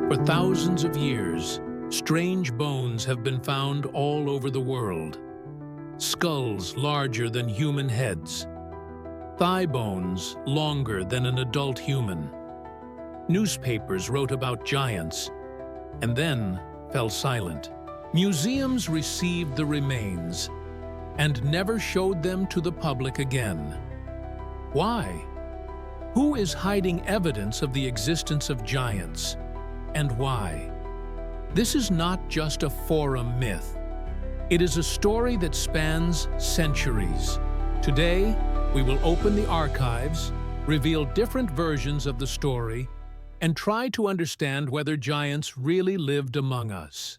For thousands of years, strange bones have been found all over the world. Skulls larger than human heads. Thigh bones longer than an adult human. Newspapers wrote about giants, and then fell silent. Museums received the remains and never showed them to the public again. Why? Who is hiding evidence of the existence of giants, and why? This is not just a forum myth. It is a story that spans centuries. Today, we will open the archives, reveal different versions of the story, and try to understand whether giants really lived among us.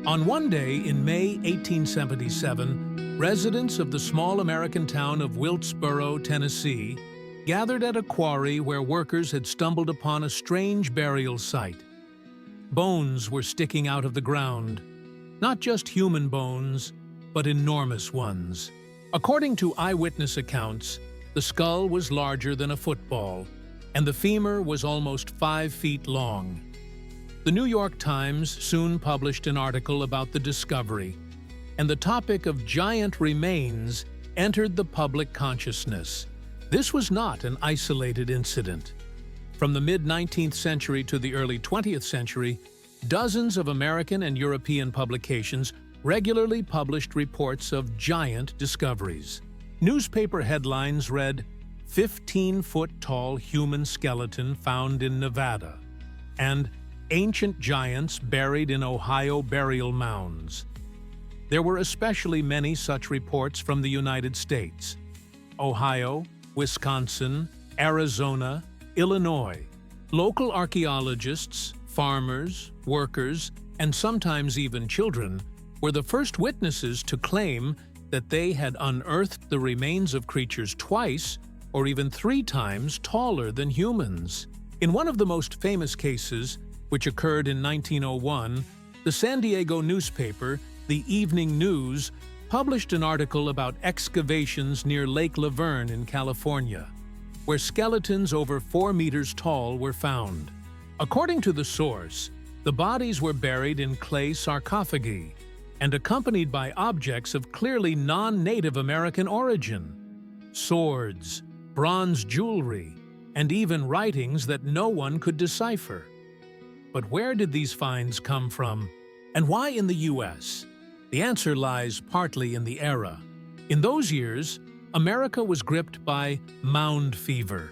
On one day in May 1877, residents of the small American town of Wilkesboro, Tennessee, gathered at a quarry where workers had stumbled upon a strange burial site. Bones were sticking out of the ground, not just human bones, but enormous ones. According to eyewitness accounts, the skull was larger than a football, and the femur was almost 5 feet long. The New York Times soon published an article about the discovery, and the topic of giant remains entered the public consciousness. This was not an isolated incident. From the mid-19th century to the early 20th century, dozens of American and European publications regularly published reports of giant discoveries. Newspaper headlines read, "15-foot-tall human skeleton found in Nevada," and "Ancient giants buried in Ohio burial mounds." There were especially many such reports from the United States: Ohio, Wisconsin, Arizona, Illinois. Local archaeologists, farmers, workers, and sometimes even children were the first witnesses to claim that they had unearthed the remains of creatures twice or even 3 times taller than humans. In one of the most famous cases, which occurred in 1901, the San Diego newspaper, the Evening News, published an article about excavations near Lake Laverne in California, where skeletons over 4 meters tall were found. According to the source, the bodies were buried in clay sarcophagi and accompanied by objects of clearly non-Native American origin: swords, bronze jewelry, and even writings that no one could decipher. But where did these finds come from? And why in the U.S.? The answer lies partly in the era. In those years, America was gripped by mound fever.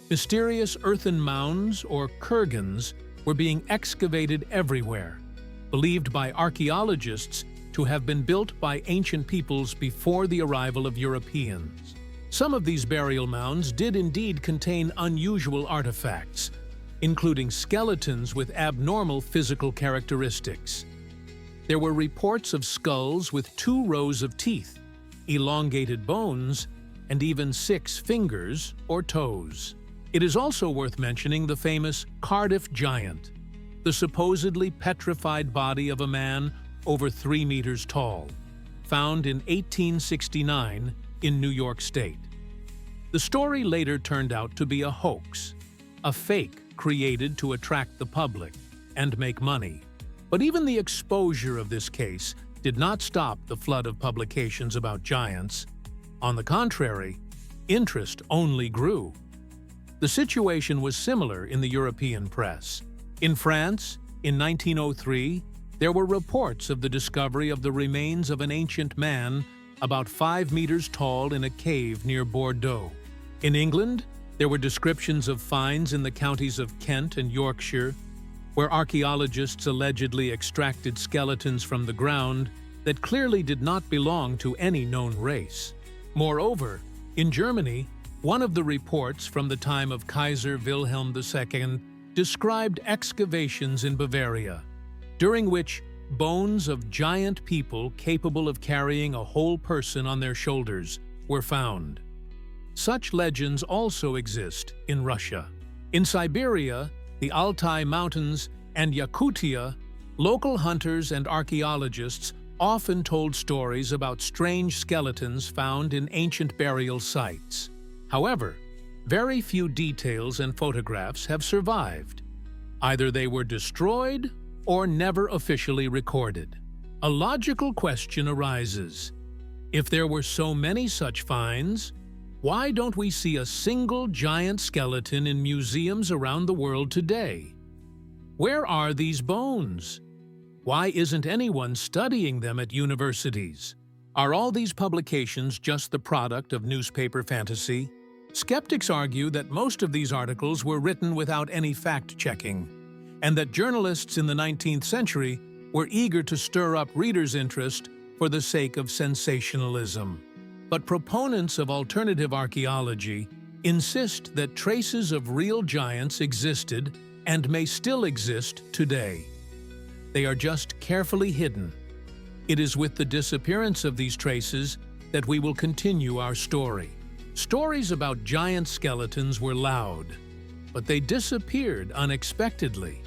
Mysterious earthen mounds, or kurgans, were being excavated everywhere, believed by archaeologists to have been built by ancient peoples before the arrival of Europeans. Some of these burial mounds did indeed contain unusual artifacts, including skeletons with abnormal physical characteristics. There were reports of skulls with 2 rows of teeth, elongated bones, and even 6 fingers or toes. It is also worth mentioning the famous Cardiff giant, the supposedly petrified body of a man over 3 meters tall, found in 1869 in New York State. The story later turned out to be a hoax, a fake created to attract the public and make money. But even the exposure of this case did not stop the flood of publications about giants. On the contrary, interest only grew. The situation was similar in the European press. In France, in 1903, there were reports of the discovery of the remains of an ancient man about 5 meters tall in a cave near Bordeaux. In England, there were descriptions of finds in the counties of Kent and Yorkshire, where archaeologists allegedly extracted skeletons from the ground that clearly did not belong to any known race. Moreover, in Germany, one of the reports from the time of Kaiser Wilhelm II described excavations in Bavaria, during which bones of giant people capable of carrying a whole person on their shoulders were found. Such legends also exist in Russia. In Siberia, the Altai Mountains, and Yakutia, local hunters and archaeologists often told stories about strange skeletons found in ancient burial sites. However, very few details and photographs have survived. Either they were destroyed or never officially recorded. A logical question arises. If there were so many such finds, why don't we see a single giant skeleton in museums around the world today? Where are these bones? Why isn't anyone studying them at universities? Are all these publications just the product of newspaper fantasy? Skeptics argue that most of these articles were written without any fact-checking, and that journalists in the 19th century were eager to stir up readers' interest for the sake of sensationalism. But proponents of alternative archaeology insist that traces of real giants existed and may still exist today. They are just carefully hidden. It is with the disappearance of these traces that we will continue our story. Stories about giant skeletons were loud, but they disappeared unexpectedly.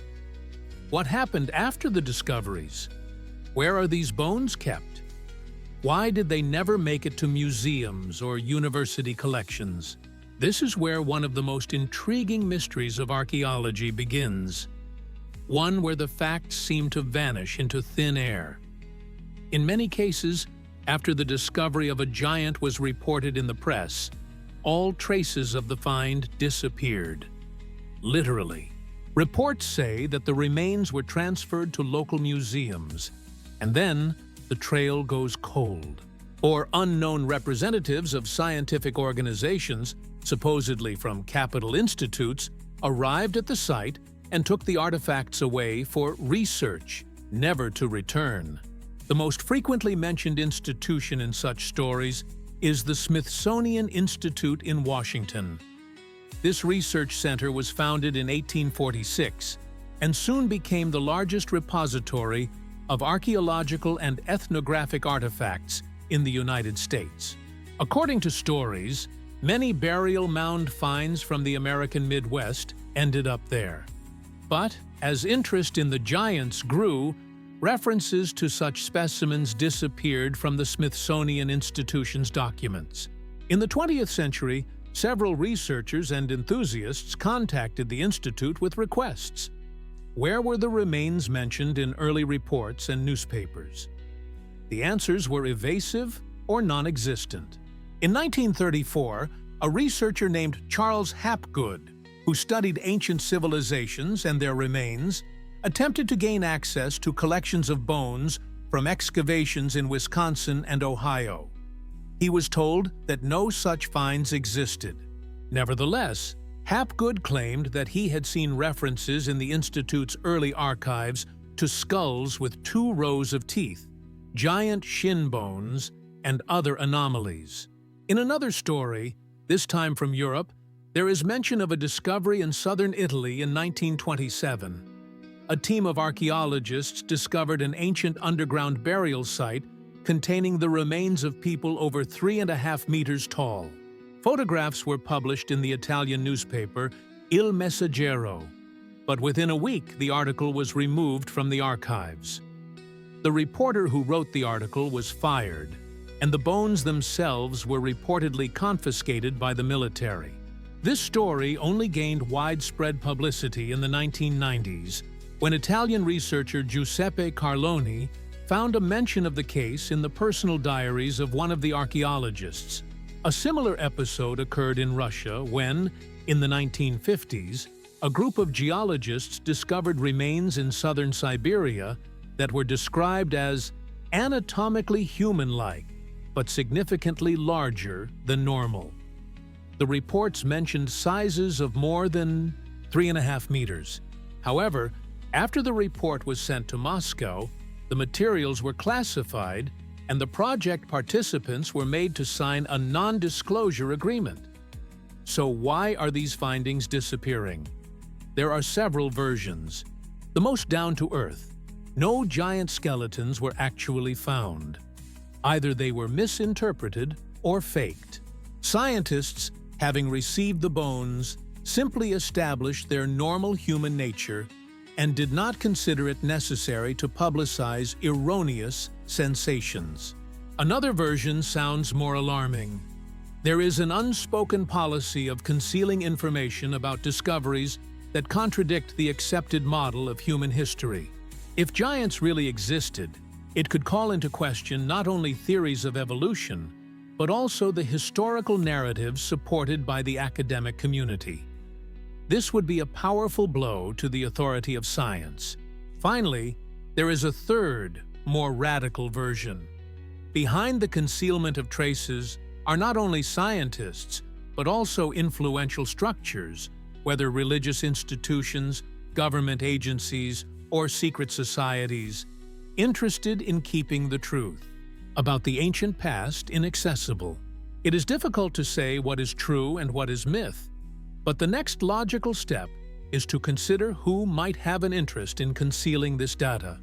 What happened after the discoveries? Where are these bones kept? Why did they never make it to museums or university collections? This is where one of the most intriguing mysteries of archaeology begins. One where the facts seem to vanish into thin air. In many cases, after the discovery of a giant was reported in the press, all traces of the find disappeared. Literally. Reports say that the remains were transferred to local museums, and then the trail goes cold. Or unknown representatives of scientific organizations, supposedly from capital institutes, arrived at the site and took the artifacts away for research, never to return. The most frequently mentioned institution in such stories is the Smithsonian Institute in Washington. This research center was founded in 1846 and soon became the largest repository of archaeological and ethnographic artifacts in the United States. According to stories, many burial mound finds from the American Midwest ended up there. But as interest in the giants grew, references to such specimens disappeared from the Smithsonian Institution's documents. In the 20th century, several researchers and enthusiasts contacted the Institute with requests. Where were the remains mentioned in early reports and newspapers? The answers were evasive or non-existent. In 1934, a researcher named Charles Hapgood, who studied ancient civilizations and their remains, attempted to gain access to collections of bones from excavations in Wisconsin and Ohio. He was told that no such finds existed. Nevertheless, Hapgood claimed that he had seen references in the Institute's early archives to skulls with 2 rows of teeth, giant shin bones, and other anomalies. In another story, this time from Europe, there is mention of a discovery in southern Italy in 1927. A team of archaeologists discovered an ancient underground burial site containing the remains of people over 3.5 meters tall. Photographs were published in the Italian newspaper Il Messaggero, but within a week the article was removed from the archives. The reporter who wrote the article was fired, and the bones themselves were reportedly confiscated by the military. This story only gained widespread publicity in the 1990s when Italian researcher Giuseppe Carloni found a mention of the case in the personal diaries of one of the archaeologists. A similar episode occurred in Russia when, in the 1950s, a group of geologists discovered remains in southern Siberia that were described as anatomically human-like, but significantly larger than normal. The reports mentioned sizes of more than 3.5 meters. However, after the report was sent to Moscow, the materials were classified and the project participants were made to sign a non-disclosure agreement. So why are these findings disappearing? There are several versions. The most down-to-earth: no giant skeletons were actually found. Either they were misinterpreted or faked. Scientists, having received the bones, simply established their normal human nature and did not consider it necessary to publicize erroneous sensations. Another version sounds more alarming. There is an unspoken policy of concealing information about discoveries that contradict the accepted model of human history. If giants really existed, it could call into question not only theories of evolution, but also the historical narratives supported by the academic community. This would be a powerful blow to the authority of science. Finally, there is a third, more radical version. Behind the concealment of traces are not only scientists, but also influential structures, whether religious institutions, government agencies, or secret societies, interested in keeping the truth about the ancient past inaccessible. It is difficult to say what is true and what is myth, but the next logical step is to consider who might have an interest in concealing this data.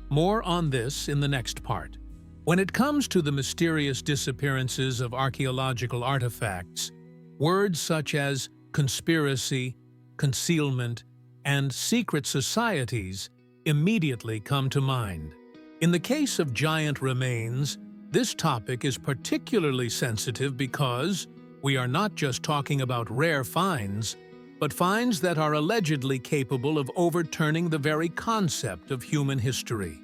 More on this in the next part. When it comes to the mysterious disappearances of archaeological artifacts, words such as conspiracy, concealment, and secret societies immediately come to mind. In the case of giant remains, this topic is particularly sensitive because we are not just talking about rare finds, but finds that are allegedly capable of overturning the very concept of human history.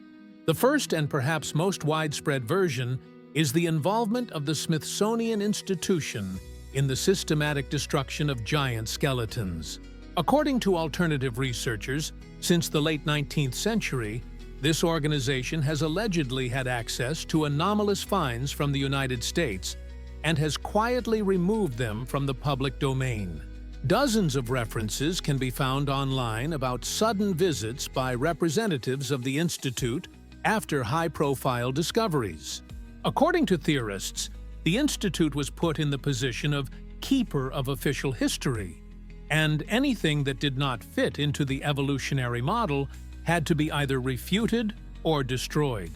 The first and perhaps most widespread version is the involvement of the Smithsonian Institution in the systematic destruction of giant skeletons. According to alternative researchers, since the late 19th century, this organization has allegedly had access to anomalous finds from the United States and has quietly removed them from the public domain. Dozens of references can be found online about sudden visits by representatives of the Institute after high-profile discoveries. According to theorists, the Institute was put in the position of keeper of official history, and anything that did not fit into the evolutionary model had to be either refuted or destroyed.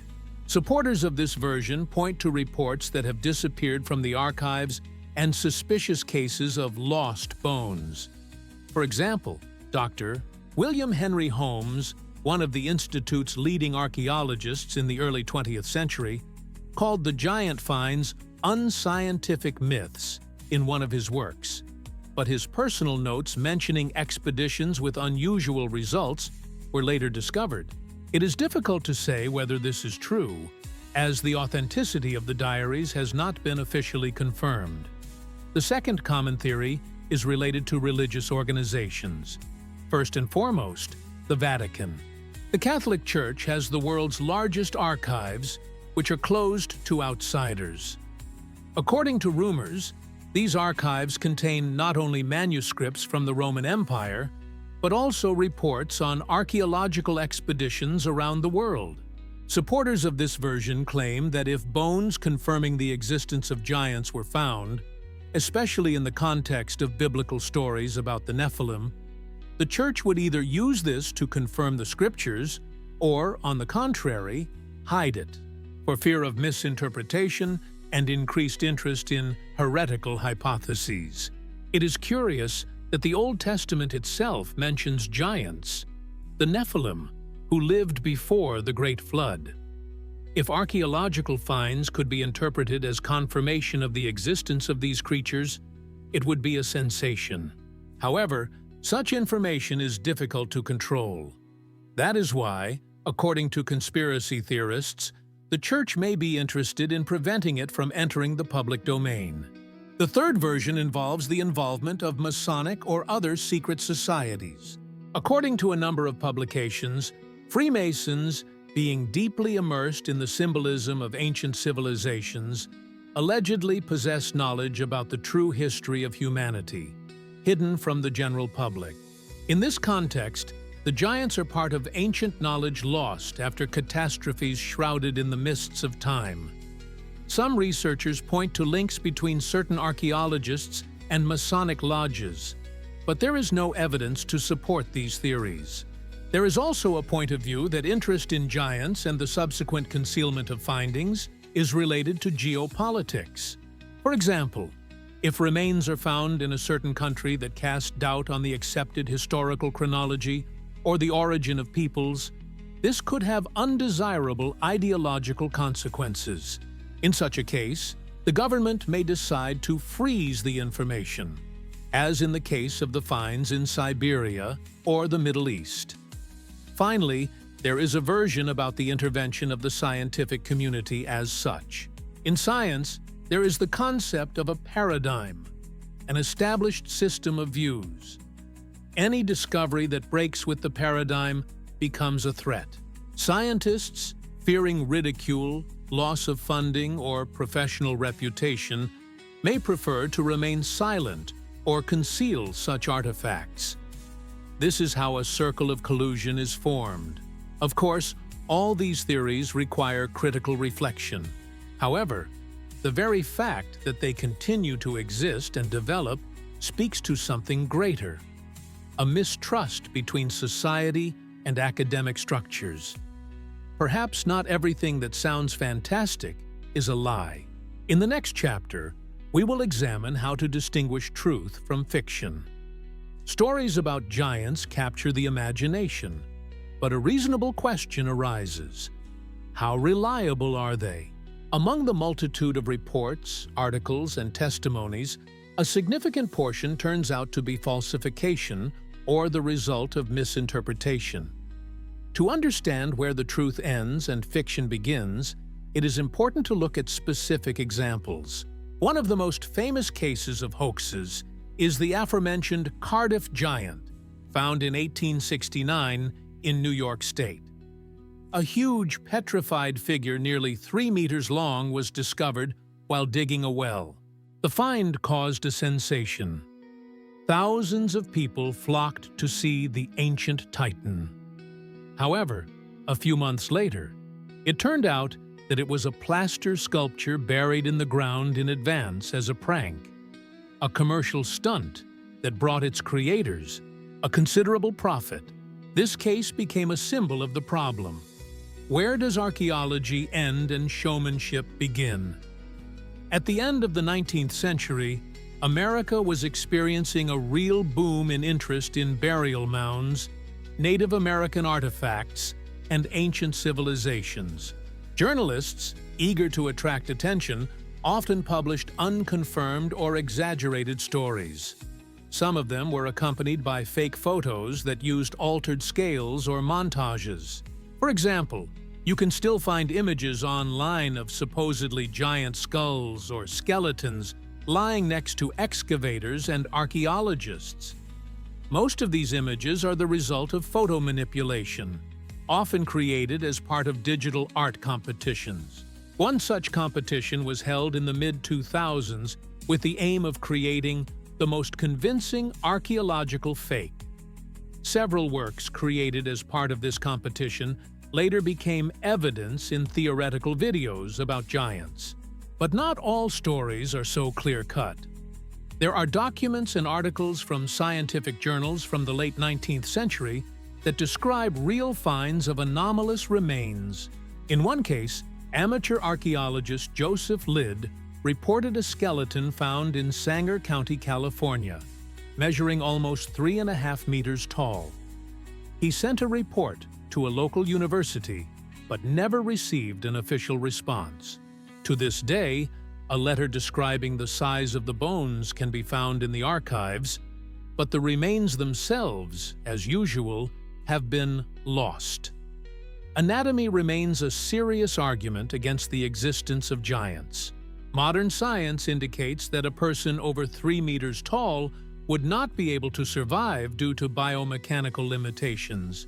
Supporters of this version point to reports that have disappeared from the archives and suspicious cases of lost bones. For example, Dr. William Henry Holmes, one of the Institute's leading archaeologists in the early 20th century, called the giant finds unscientific myths in one of his works. But his personal notes mentioning expeditions with unusual results were later discovered. It is difficult to say whether this is true, as the authenticity of the diaries has not been officially confirmed. The second common theory is related to religious organizations. First and foremost, the Vatican. The Catholic Church has the world's largest archives, which are closed to outsiders. According to rumors, these archives contain not only manuscripts from the Roman Empire, but also reports on archaeological expeditions around the world. Supporters of this version claim that if bones confirming the existence of giants were found, especially in the context of biblical stories about the Nephilim, the Church would either use this to confirm the scriptures or, on the contrary, hide it, for fear of misinterpretation and increased interest in heretical hypotheses. It is curious that the Old Testament itself mentions giants, the Nephilim, who lived before the Great Flood. If archaeological finds could be interpreted as confirmation of the existence of these creatures, it would be a sensation. However, such information is difficult to control. That is why, according to conspiracy theorists, the Church may be interested in preventing it from entering the public domain. The third version involves the involvement of Masonic or other secret societies. According to a number of publications, Freemasons, being deeply immersed in the symbolism of ancient civilizations, allegedly possess knowledge about the true history of humanity, hidden from the general public. In this context, the giants are part of ancient knowledge lost after catastrophes shrouded in the mists of time. Some researchers point to links between certain archaeologists and Masonic lodges, but there is no evidence to support these theories. There is also a point of view that interest in giants and the subsequent concealment of findings is related to geopolitics. For example, if remains are found in a certain country that cast doubt on the accepted historical chronology or the origin of peoples, this could have undesirable ideological consequences. In such a case, the government may decide to freeze the information, as in the case of the finds in Siberia or the Middle East. Finally, there is a version about the intervention of the scientific community as such. In science, there is the concept of a paradigm, an established system of views. Any discovery that breaks with the paradigm becomes a threat. Scientists, fearing ridicule, loss of funding, or professional reputation, may prefer to remain silent or conceal such artifacts. This is how a circle of collusion is formed. Of course, all these theories require critical reflection. However, the very fact that they continue to exist and develop speaks to something greater: a mistrust between society and academic structures. Perhaps not everything that sounds fantastic is a lie. In the next chapter, we will examine how to distinguish truth from fiction. Stories about giants capture the imagination, but a reasonable question arises: how reliable are they? Among the multitude of reports, articles, and testimonies, a significant portion turns out to be falsification or the result of misinterpretation. To understand where the truth ends and fiction begins, it is important to look at specific examples. One of the most famous cases of hoaxes is the aforementioned Cardiff giant, found in 1869 in New York State. A huge petrified figure nearly 3 meters long was discovered while digging a well. The find caused a sensation. Thousands of people flocked to see the ancient titan. However, a few months later, it turned out that it was a plaster sculpture buried in the ground in advance as a prank, a commercial stunt that brought its creators a considerable profit. This case became a symbol of the problem. Where does archaeology end and showmanship begin? At the end of the 19th century, America was experiencing a real boom in interest in burial mounds, Native American artifacts, and ancient civilizations. Journalists, eager to attract attention, often published unconfirmed or exaggerated stories. Some of them were accompanied by fake photos that used altered scales or montages. For example, you can still find images online of supposedly giant skulls or skeletons lying next to excavators and archaeologists. Most of these images are the result of photo manipulation, often created as part of digital art competitions. One such competition was held in the mid-2000s with the aim of creating the most convincing archaeological fake. Several works created as part of this competition later became evidence in theoretical videos about giants. But not all stories are so clear-cut. There are documents and articles from scientific journals from the late 19th century that describe real finds of anomalous remains. In one case, amateur archaeologist Joseph Lidd reported a skeleton found in Sanger County, California, measuring almost 3.5 meters tall. He sent a report to a local university, but never received an official response. To this day, a letter describing the size of the bones can be found in the archives, but the remains themselves, as usual, have been lost. Anatomy remains a serious argument against the existence of giants. Modern science indicates that a person over 3 meters tall would not be able to survive due to biomechanical limitations.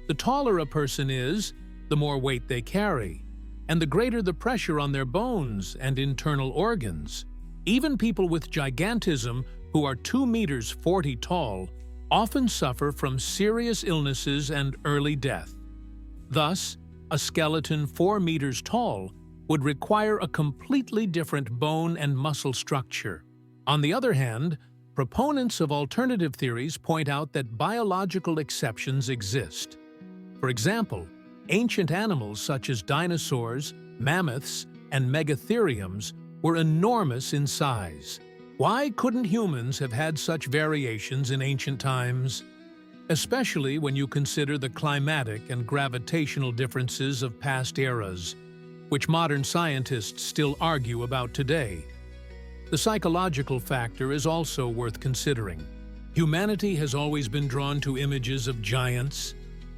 The taller a person is, the more weight they carry, and the greater the pressure on their bones and internal organs. Even people with gigantism who are 2 meters 40 tall often suffer from serious illnesses and early death. Thus, a skeleton 4 meters tall would require a completely different bone and muscle structure. On the other hand, proponents of alternative theories point out that biological exceptions exist. For example, ancient animals such as dinosaurs, mammoths, and megatheriums were enormous in size. Why couldn't humans have had such variations in ancient times? Especially when you consider the climatic and gravitational differences of past eras. which modern scientists still argue about today. The psychological factor is also worth considering. Humanity has always been drawn to images of giants,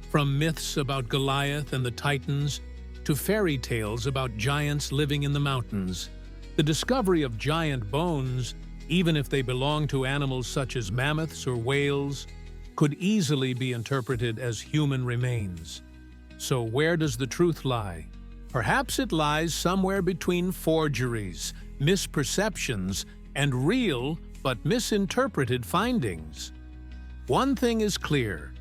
from myths about Goliath and the Titans to fairy tales about giants living in the mountains. The discovery of giant bones, even if they belong to animals such as mammoths or whales, could easily be interpreted as human remains. So where does the truth lie? Perhaps it lies somewhere between forgeries, misperceptions, and real but misinterpreted findings. One thing is clear: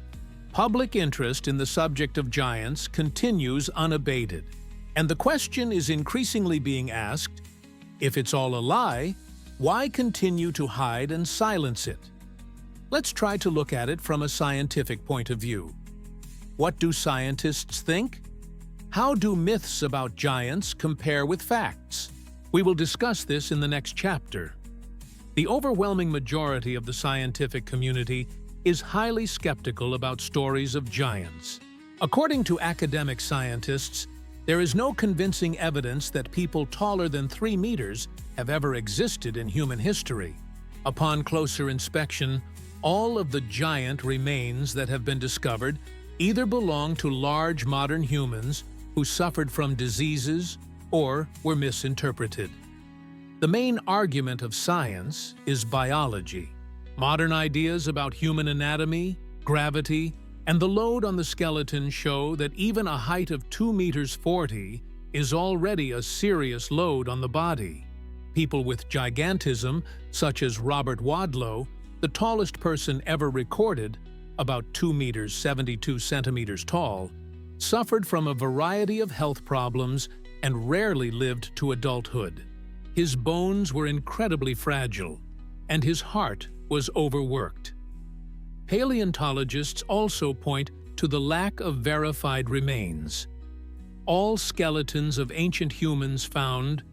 public interest in the subject of giants continues unabated, and the question is increasingly being asked, if it's all a lie, why continue to hide and silence it? Let's try to look at it from a scientific point of view. What do scientists think? How do myths about giants compare with facts? We will discuss this in the next chapter. The overwhelming majority of the scientific community is highly skeptical about stories of giants. According to academic scientists, there is no convincing evidence that people taller than 3 meters have ever existed in human history. Upon closer inspection, all of the giant remains that have been discovered either belong to large modern humans who suffered from diseases or were misinterpreted. The main argument of science is biology. Modern ideas about human anatomy, gravity, and the load on the skeleton show that even a height of 2 meters 40 is already a serious load on the body. People with gigantism, such as Robert Wadlow, the tallest person ever recorded, about 2 meters 72 centimeters tall, suffered from a variety of health problems and rarely lived to adulthood. His bones were incredibly fragile, and his heart was overworked. Paleontologists also point to the lack of verified remains. All skeletons of ancient humans found,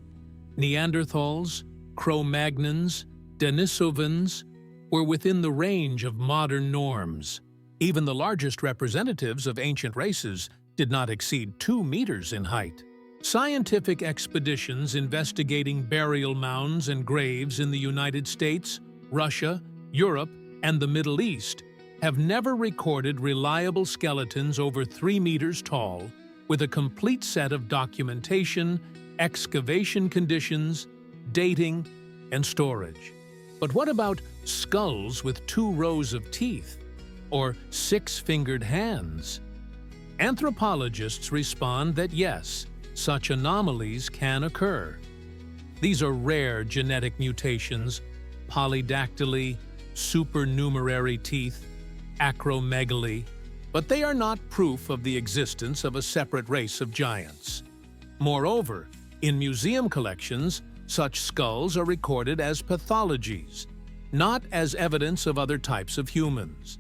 Neanderthals, Cro-Magnons, Denisovans, were within the range of modern norms. Even the largest representatives of ancient races did not exceed 2 meters in height. Scientific expeditions investigating burial mounds and graves in the United States, Russia, Europe, and the Middle East have never recorded reliable skeletons over 3 meters tall, with a complete set of documentation, excavation conditions, dating, and storage. But what about skulls with 2 rows of teeth, or 6-fingered hands? Anthropologists respond that yes, such anomalies can occur. These are rare genetic mutations: polydactyly, supernumerary teeth, acromegaly, but they are not proof of the existence of a separate race of giants. Moreover, in museum collections, such skulls are recorded as pathologies, not as evidence of other types of humans.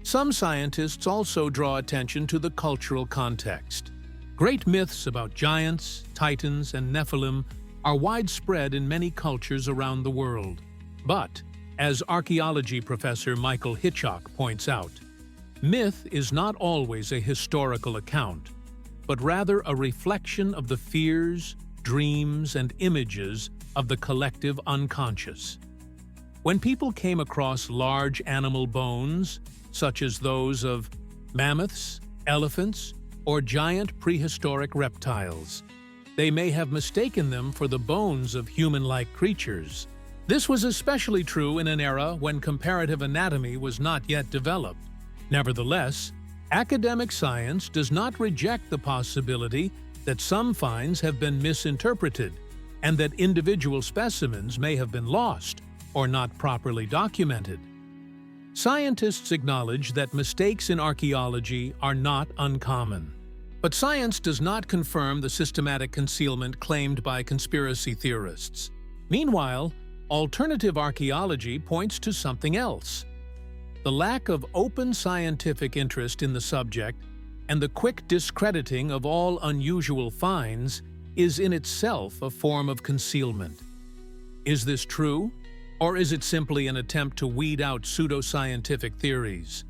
Some scientists also draw attention to the cultural context. Great myths about giants, titans, and nephilim are widespread in many cultures around the world. But, as archaeology professor Michael Hitchcock points out, myth is not always a historical account, but rather a reflection of the fears, dreams, and images of the collective unconscious. When people came across large animal bones, such as those of mammoths, elephants, or giant prehistoric reptiles, they may have mistaken them for the bones of human-like creatures. This was especially true in an era when comparative anatomy was not yet developed. Nevertheless, academic science does not reject the possibility that some finds have been misinterpreted and that individual specimens may have been lost or not properly documented. Scientists acknowledge that mistakes in archaeology are not uncommon. But science does not confirm the systematic concealment claimed by conspiracy theorists. Meanwhile, alternative archaeology points to something else. The lack of open scientific interest in the subject and the quick discrediting of all unusual finds is in itself a form of concealment. Is this true? Or is it simply an attempt to weed out pseudoscientific theories?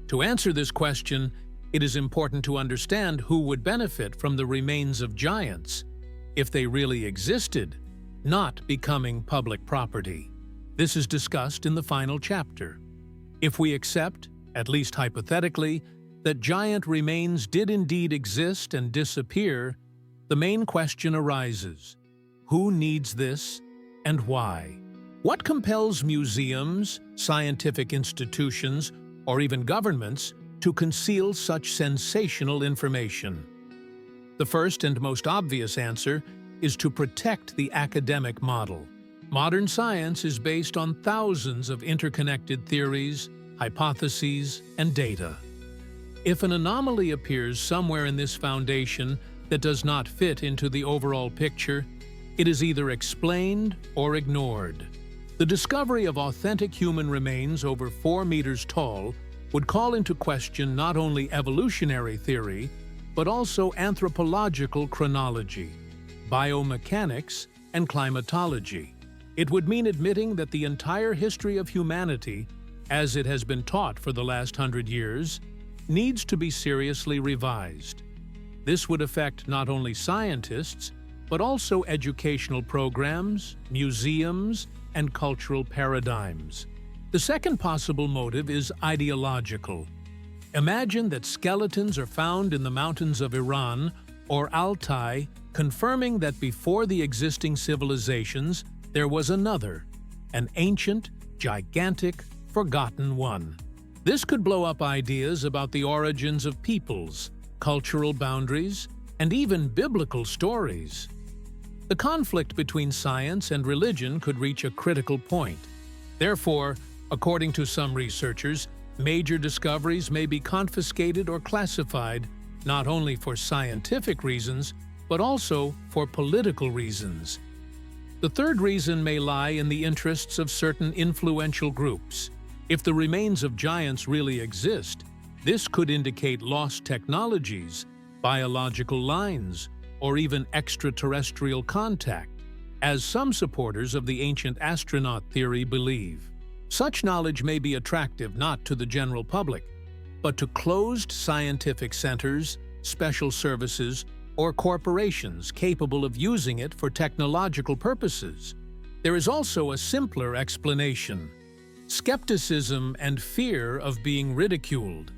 To answer this question, It is important to understand who would benefit from the remains of giants if they really existed, not becoming public property. This is discussed in the final chapter. If we accept, at least hypothetically, that giant remains did indeed exist and disappear, the main question arises: who needs this and why? What compels museums, scientific institutions, or even governments to conceal such sensational information? The first and most obvious answer is to protect the academic model. Modern science is based on thousands of interconnected theories, hypotheses, and data. If an anomaly appears somewhere in this foundation that does not fit into the overall picture, it is either explained or ignored. The discovery of authentic human remains over 4 meters tall would call into question not only evolutionary theory, but also anthropological chronology, biomechanics, and climatology. It would mean admitting that the entire history of humanity, as it has been taught for the last 100 years, needs to be seriously revised. This would affect not only scientists, but also educational programs, museums, and cultural paradigms. The second possible motive is ideological. Imagine that skeletons are found in the mountains of Iran or Altai, confirming that before the existing civilizations, there was another, an ancient, gigantic, forgotten one. This could blow up ideas about the origins of peoples, cultural boundaries, and even biblical stories. The conflict between science and religion could reach a critical point. Therefore, according to some researchers, major discoveries may be confiscated or classified not only for scientific reasons, but also for political reasons. The third reason may lie in the interests of certain influential groups. If the remains of giants really exist, this could indicate lost technologies, biological lines, or even extraterrestrial contact, as some supporters of the ancient astronaut theory believe. Such knowledge may be attractive not to the general public, but to closed scientific centers, special services, or corporations capable of using it for technological purposes. There is also a simpler explanation: skepticism and fear of being ridiculed.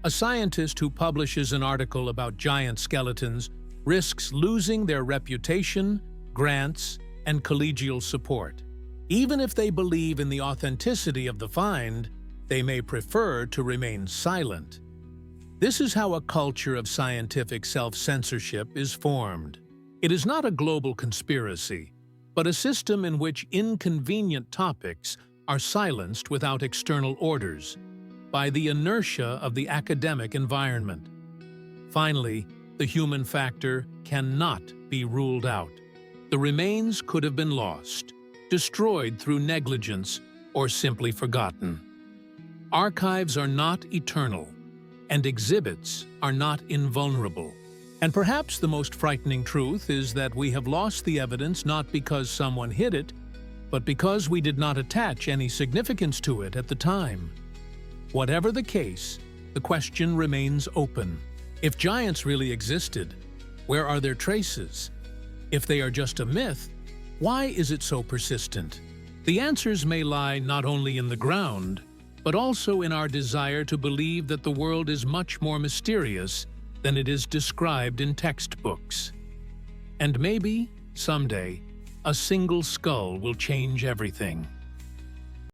A scientist who publishes an article about giant skeletons risks losing their reputation, grants, and collegial support. Even if they believe in the authenticity of the find, they may prefer to remain silent. This is how a culture of scientific self-censorship is formed. It is not a global conspiracy, but a system in which inconvenient topics are silenced without external orders, by the inertia of the academic environment. Finally, the human factor cannot be ruled out. The remains could have been lost, destroyed through negligence, or simply forgotten. Archives are not eternal, and exhibits are not invulnerable. And perhaps the most frightening truth is that we have lost the evidence not because someone hid it, but because we did not attach any significance to it at the time. Whatever the case, the question remains open. If giants really existed, where are their traces? If they are just a myth, why is it so persistent? The answers may lie not only in the ground, but also in our desire to believe that the world is much more mysterious than it is described in textbooks. And maybe, someday, a single skull will change everything.